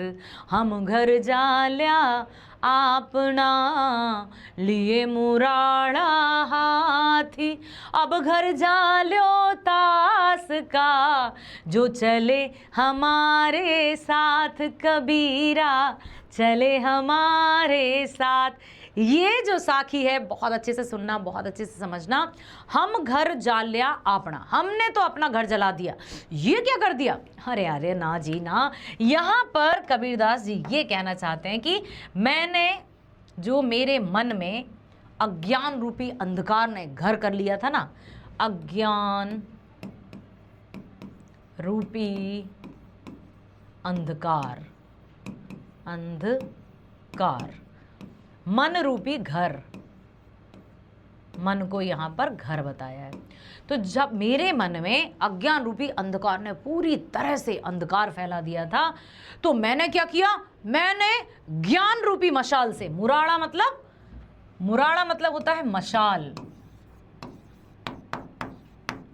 हम घर जाल्या अपना लिए मुराड़ा हाथी, अब घर जाल्यो तास का जो चले हमारे साथ, कबीरा चले हमारे साथ। ये जो साखी है बहुत अच्छे से सुनना, बहुत अच्छे से समझना। हम घर जाल्या आपना, हमने तो अपना घर जला दिया, ये क्या कर दिया? अरे अरे ना जी ना, यहाँ पर कबीरदास जी ये कहना चाहते हैं कि मैंने जो मेरे मन में अज्ञान रूपी अंधकार ने घर कर लिया था ना, अज्ञान रूपी अंधकार, अंधकार मन रूपी घर, मन को यहाँ पर घर बताया है। तो जब मेरे मन में अज्ञान रूपी अंधकार ने पूरी तरह से अंधकार फैला दिया था, तो मैंने क्या किया? मैंने ज्ञान रूपी मशाल से, मुराड़ा मतलब होता है मशाल,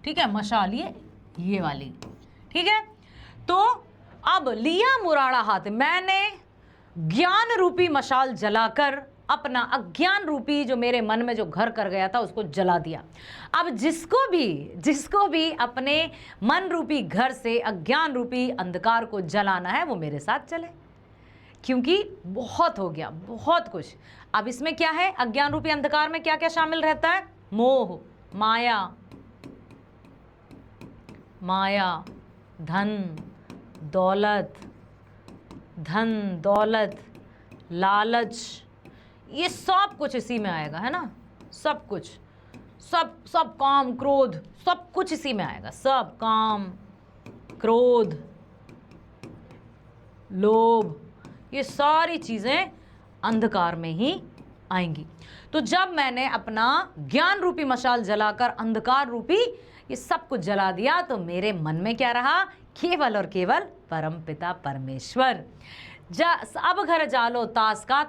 ठीक है, मशाल ये वाली, ठीक है। तो अब लिया मुराड़ा हाथ, मैंने ज्ञान रूपी मशाल जलाकर अपना अज्ञान रूपी जो मेरे मन में जो घर कर गया था उसको जला दिया। अब जिसको भी अपने मन रूपी घर से अज्ञान रूपी अंधकार को जलाना है वो मेरे साथ चले, क्योंकि बहुत हो गया, बहुत कुछ। अब इसमें क्या है? अज्ञान रूपी अंधकार में क्या क्या शामिल रहता है? मोह, माया, धन दौलत, लालच, ये सब कुछ इसी में आएगा, है ना। सब कुछ, सब काम क्रोध, सब कुछ इसी में आएगा। सब काम क्रोध लोभ, ये सारी चीज़ें अंधकार में ही आएंगी। तो जब मैंने अपना ज्ञान रूपी मशाल जलाकर अंधकार रूपी ये सब कुछ जला दिया, तो मेरे मन में क्या रहा? केवल और केवल परमपिता परमेश्वर। अब घर जालो तास का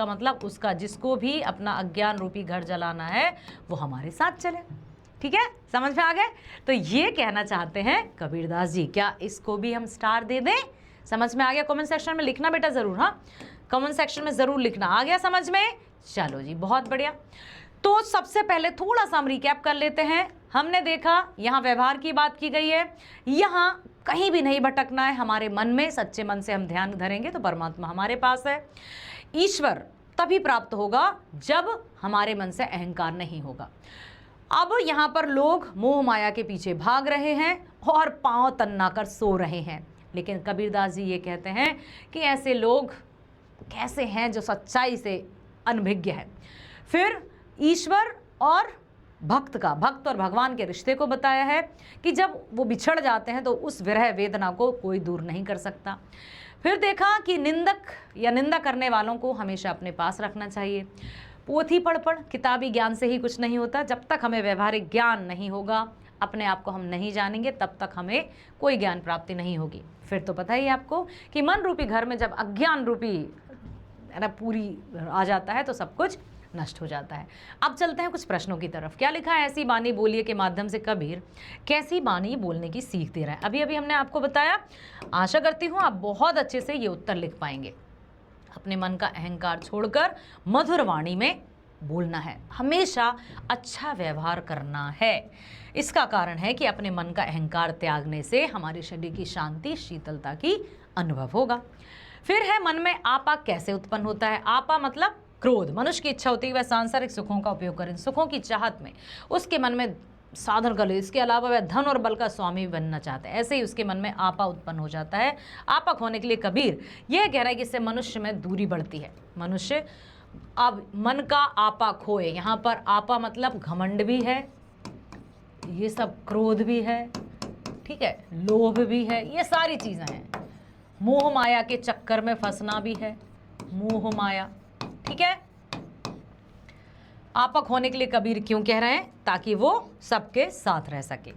मतलब उसका, जिसको भी अपना अज्ञान रूपी घर जलाना है वो हमारे साथ चले। ठीक है, समझ में आ गए? तो ये कहना चाहते हैं कबीरदास जी। क्या इसको भी हम स्टार दे दें? समझ में आ गया? कमेंट सेक्शन में लिखना बेटा ज़रूर। हाँ, कमेंट सेक्शन में ज़रूर लिखना। आ गया समझ में? चलो जी, बहुत बढ़िया। तो सबसे पहले थोड़ा सा हम रिकैप कर लेते हैं। हमने देखा यहाँ व्यवहार की बात की गई है, यहाँ कहीं भी नहीं भटकना है, हमारे मन में सच्चे मन से हम ध्यान धरेंगे तो परमात्मा हमारे पास है। ईश्वर तभी प्राप्त होगा जब हमारे मन से अहंकार नहीं होगा। अब यहाँ पर लोग मोह माया के पीछे भाग रहे हैं और पांव तन्ना कर सो रहे हैं, लेकिन कबीरदास जी ये कहते हैं कि ऐसे लोग कैसे हैं जो सच्चाई से अनभिज्ञ है। फिर ईश्वर और भक्त और भगवान के रिश्ते को बताया है कि जब वो बिछड़ जाते हैं तो उस विरह वेदना को कोई दूर नहीं कर सकता। फिर देखा कि निंदक या निंदा करने वालों को हमेशा अपने पास रखना चाहिए। पोथी पढ़ किताबी ज्ञान से ही कुछ नहीं होता। जब तक हमें व्यवहारिक ज्ञान नहीं होगा, अपने आप को हम नहीं जानेंगे, तब तक हमें कोई ज्ञान प्राप्ति नहीं होगी। फिर तो पता ही आपको कि मन रूपी घर में जब अज्ञान रूपी पूरी आ जाता है तो सब कुछ नष्ट हो जाता है। अब चलते हैं कुछ प्रश्नों की तरफ। क्या लिखा है? ऐसी बानी बोलिए के माध्यम से कबीर कैसी बानी बोलने की सीख दे रहा है। अभी अभी हमने आपको बताया। आशा करती हूँ आप बहुत अच्छे से ये उत्तर लिख पाएंगे। अपने मन का अहंकार छोड़कर मधुर वाणी में बोलना है, हमेशा अच्छा व्यवहार करना है। इसका कारण है कि अपने मन का अहंकार त्यागने से हमारे शरीर की शांति, शीतलता की अनुभव होगा। फिर है मन में आपा कैसे उत्पन्न होता है। आपा मतलब क्रोध। मनुष्य की इच्छा होती है वह सांसारिक सुखों का उपयोग करें, सुखों की चाहत में उसके मन में साधन कर ले। इसके अलावा वह धन और बल का स्वामी बनना चाहता है। ऐसे ही उसके मन में आपा उत्पन्न हो जाता है। आपा होने के लिए कबीर यह कह रहा है कि इससे मनुष्य में दूरी बढ़ती है। मनुष्य अब मन का आपा खोए। यहाँ पर आपा मतलब घमंड भी है, ये सब क्रोध भी है, ठीक है, लोभ भी है, ये सारी चीज़ें हैं। मोह माया के चक्कर में फंसना भी है, मोह माया, ठीक है। आपक होने के लिए कबीर क्यों कह रहे हैं? ताकि वो सबके साथ रह सके।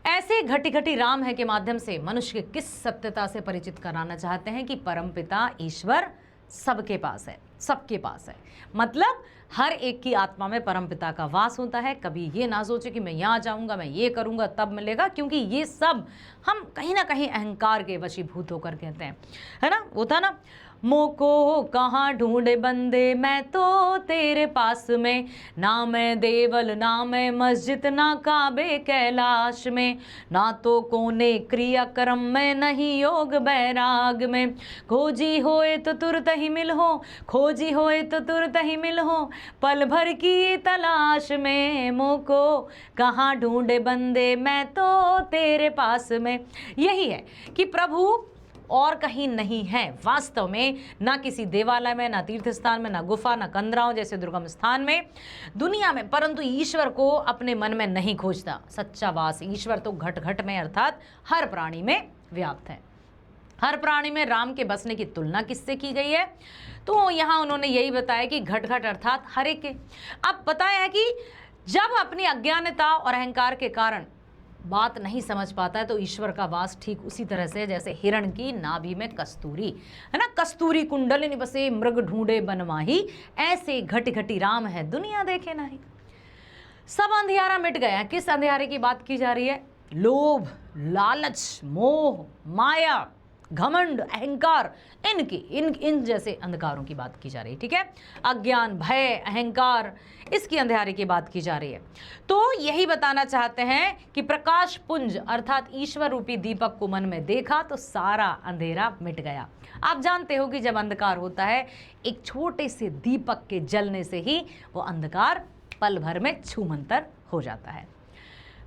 ऐसे घटी घटी राम है के माध्यम से मनुष्य के किस सत्यता से परिचित कराना चाहते हैं कि परमपिता ईश्वर सबके पास है, सबके पास है। मतलब हर एक की आत्मा में परमपिता का वास होता है। कभी ये ना सोचे कि मैं यहाँ जाऊँगा, मैं ये करूँगा तब मिलेगा, क्योंकि ये सब हम कहीं ना कहीं अहंकार के वशीभूत होकर कहते हैं, है ना। वो था ना, मोको कहाँ ढूंढे बंदे मैं तो तेरे पास में, ना मैं देवल ना मैं मस्जिद ना काबे कैलाश में, ना तो कोने क्रिया कर्म में नहीं योग बैराग में, खोजी होए तो तुरत ही मिल हो, खोजी होए तो तुरत ही मिल हो, पल भर की तलाश में, मोको कहाँ ढूंढे बंदे मैं तो तेरे पास में। यही है कि प्रभु और कहीं नहीं है वास्तव में, ना किसी देवालय में, ना तीर्थ स्थान में, ना गुफा, ना कंदराओं जैसे दुर्गम स्थान में, दुनिया में। परंतु ईश्वर को अपने मन में नहीं खोजता। सच्चा वास ईश्वर तो घट घट में अर्थात हर प्राणी में व्याप्त है। हर प्राणी में राम के बसने की तुलना किससे की गई है? तो यहाँ उन्होंने यही बताया कि घट घट अर्थात हर एक के। अब बताया है कि जब अपनी अज्ञानता और अहंकार के कारण बात नहीं समझ पाता है तो ईश्वर का वास ठीक उसी तरह से जैसे हिरण की नाभि में कस्तूरी, है ना। कस्तूरी कुंडलिनी बसे मृग ढूंढे बनमाही, ऐसे घटी घटी राम है दुनिया देखे नहीं। सब अंधियारा मिट गया। किस अंधियारे की बात की जा रही है? लोभ, लालच, मोह, माया, घमंड, अहंकार, इन जैसे अंधकारों की बात की जा रही है, ठीक है। अज्ञान, भय, अहंकार, इसकी अंधेरे की बात की जा रही है। तो यही बताना चाहते हैं कि प्रकाश पुंज अर्थात ईश्वर रूपी दीपक को मन में देखा तो सारा अंधेरा मिट गया। आप जानते हो कि जब अंधकार होता है, एक छोटे से दीपक के जलने से ही वो अंधकार पल भर में छूमंतर हो जाता है।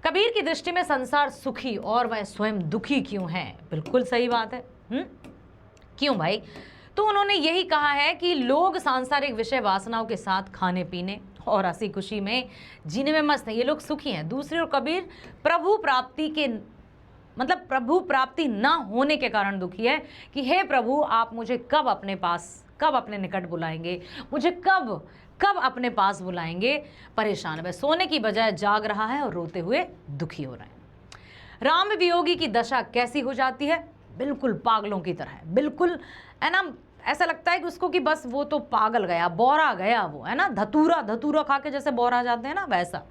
कबीर की दृष्टि में संसार सुखी और वह स्वयं दुखी क्यों है? बिल्कुल सही बात है। क्यों भाई? तो उन्होंने यही कहा है कि लोग सांसारिक विषय वासनाओं के साथ खाने पीने और हंसी खुशी में जीने में मस्त हैं, ये लोग सुखी हैं। दूसरी ओर कबीर प्रभु प्राप्ति के मतलब प्रभु प्राप्ति ना होने के कारण दुखी है कि हे प्रभु आप मुझे कब अपने पास, कब अपने निकट बुलाएंगे, मुझे कब अपने पास बुलाएंगे। परेशान है, वह सोने की बजाय जाग रहा है और रोते हुए दुखी हो रहा है। राम वियोगी की दशा कैसी हो जाती है? बिल्कुल पागलों की तरह है, बिल्कुल, है ना। ऐसा लगता है कि उसको कि बस वो तो पागल गया, बौरा गया वो, है ना। धतूरा खा के जैसे बौरा जाते हैं ना, वैसा।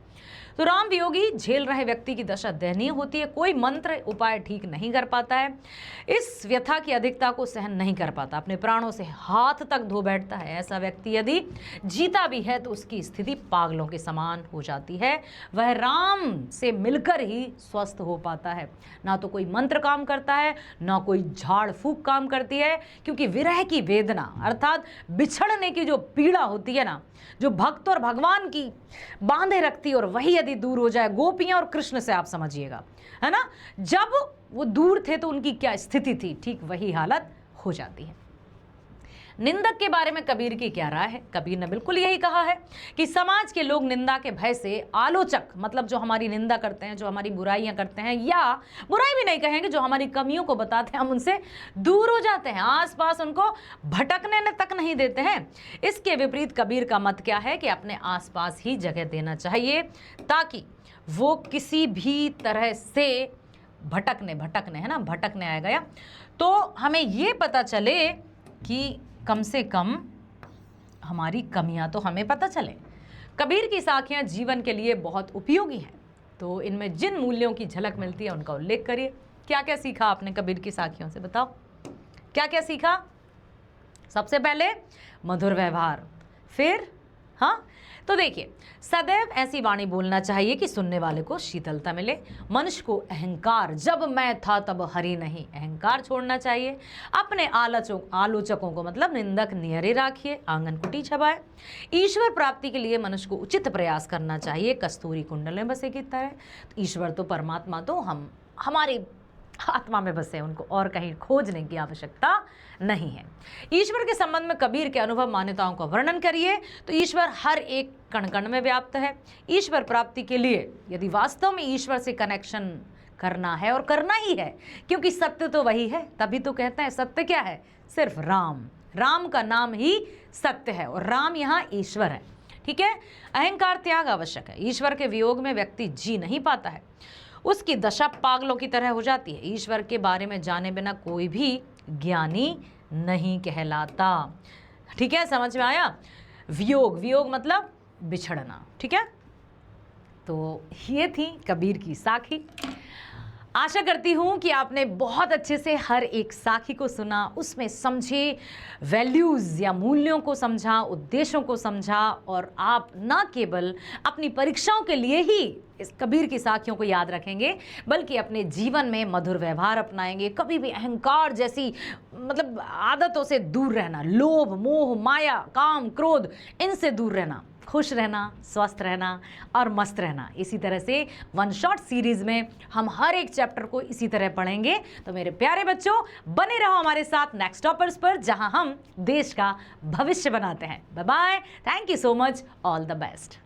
तो राम वियोगी झेल रहे व्यक्ति की दशा दयनीय होती है। कोई मंत्र उपाय ठीक नहीं कर पाता है, इस व्यथा की अधिकता को सहन नहीं कर पाता, अपने प्राणों से हाथ तक धो बैठता है। ऐसा व्यक्ति यदि जीता भी है तो उसकी स्थिति पागलों के समान हो जाती है। वह राम से मिलकर ही स्वस्थ हो पाता है। ना तो कोई मंत्र काम करता है, ना कोई झाड़ फूक काम करती है, क्योंकि विरह की वेदना अर्थात बिछड़ने की जो पीड़ा होती है ना, जो भक्त और भगवान की बांधे रखती है, और वही यदि दूर हो जाए, गोपियां और कृष्ण से आप समझिएगा, है ना, जब वो दूर थे तो उनकी क्या स्थिति थी, ठीक वही हालत हो जाती है। निंदक के बारे में कबीर की क्या राय है? कबीर ने बिल्कुल यही कहा है कि समाज के लोग निंदा के भय से आलोचक, मतलब जो हमारी निंदा करते हैं, जो हमारी बुराइयां करते हैं, या बुराई भी नहीं कहेंगे, जो हमारी कमियों को बताते हैं, हम उनसे दूर हो जाते हैं, आसपास उनको भटकने तक नहीं देते हैं। इसके विपरीत कबीर का मत क्या है कि अपने आसपास ही जगह देना चाहिए ताकि वो किसी भी तरह से भटकने है ना, भटकने आया गया तो हमें ये पता चले कि कम से कम हमारी कमियां तो हमें पता चले। कबीर की साखियां जीवन के लिए बहुत उपयोगी हैं, तो इनमें जिन मूल्यों की झलक मिलती है उनका उल्लेख करिए। क्या क्या सीखा आपने कबीर की साखियों से, बताओ क्या क्या सीखा? सबसे पहले मधुर व्यवहार, फिर हाँ तो देखिए, सदैव ऐसी वाणी बोलना चाहिए कि सुनने वाले को शीतलता मिले। मनुष्य को अहंकार, जब मैं था तब हरि नहीं, अहंकार छोड़ना चाहिए। अपने आलोचकों को, मतलब निंदक, नियरे राखिए, आंगन कुटी छबाए। ईश्वर प्राप्ति के लिए मनुष्य को उचित प्रयास करना चाहिए, कस्तूरी कुंडल में बसे की तरह। ईश्वर तो परमात्मा तो हमारी आत्मा में बसे, उनको और कहीं खोजने की आवश्यकता नहीं है। ईश्वर के संबंध में कबीर के अनुभव मान्यताओं का वर्णन करिए। तो ईश्वर हर एक कण कण में व्याप्त है। ईश्वर प्राप्ति के लिए यदि वास्तव में ईश्वर से कनेक्शन करना है, और करना ही है क्योंकि सत्य तो वही है, तभी तो कहते हैं सत्य क्या है? सिर्फ राम। राम का नाम ही सत्य है और राम यहाँ ईश्वर है। ठीक है, अहंकार त्याग आवश्यक है। ईश्वर के वियोग में व्यक्ति जी नहीं पाता है, उसकी दशा पागलों की तरह हो जाती है। ईश्वर के बारे में जाने बिना कोई भी ज्ञानी नहीं कहलाता। ठीक है, समझ में आया? वियोग मतलब बिछड़ना। ठीक है, तो ये थी कबीर की साखी। आशा करती हूँ कि आपने बहुत अच्छे से हर एक साखी को सुना, उसमें समझे, वैल्यूज़ या मूल्यों को समझा, उद्देश्यों को समझा, और आप न केवल अपनी परीक्षाओं के लिए ही इस कबीर की साखियों को याद रखेंगे, बल्कि अपने जीवन में मधुर व्यवहार अपनाएंगे। कभी भी अहंकार जैसी मतलब आदतों से दूर रहना, लोभ, मोह, माया, काम, क्रोध, इनसे दूर रहना, खुश रहना, स्वस्थ रहना और मस्त रहना। इसी तरह से वन शॉट सीरीज में हम हर एक चैप्टर को इसी तरह पढ़ेंगे। तो मेरे प्यारे बच्चों, बने रहो हमारे साथ नेक्स्ट टॉपर्स पर, जहां हम देश का भविष्य बनाते हैं। Bye bye, thank you so much, all the best.